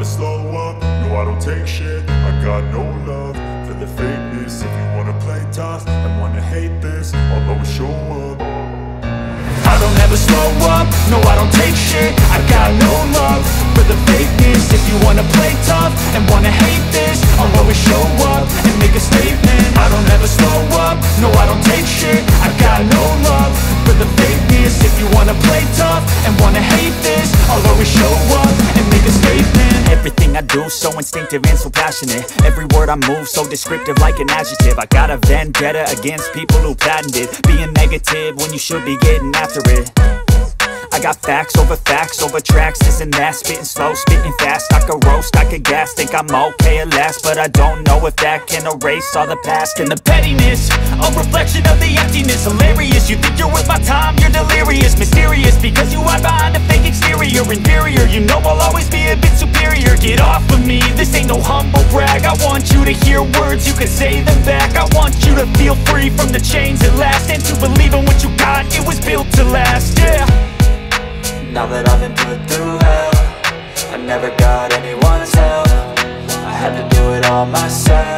never slow up, no I don't take shit. I got no love for the fakeness. If you wanna play tough and wanna hate this, I'll always show up. I don't ever slow up, no I don't take shit. I got no love for the fakeness. If you wanna play tough and wanna hate this, I'll always show up and make a statement. I don't ever slow up, no I don't take shit. I got no love for the fakeness. If you wanna play tough and wanna hate this, I'll always show up and make a statement. Everything I do so instinctive and so passionate. Every word I move so descriptive like an adjective. I got a vendetta against people who patented being negative when you should be getting after it. I got facts over tracks, this and that. Spitting slow, spitting fast. I could roast, I could gas. Think I'm okay at last, but I don't know if that can erase all the past. And the pettiness, a reflection of the emptiness. Hilarious, you think you're worth my time, you're delirious. Mysterious, because you hide behind a fake exterior. Inferior, you know I'll always be a bit superior. Get off of me, this ain't no humble brag. I want you to hear words, you can say them back. I want you to feel free from the chains at last, and to believe in what you got, it was built to last, yeah. Now that I've been put through hell, I never got anyone's help. I had to do it all myself.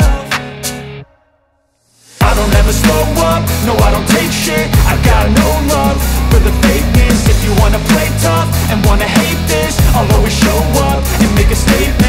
I don't ever slow up, no I don't take shit. I got no love for the fakeness. If you wanna play tough and wanna hate this, I'll always show up and make a statement.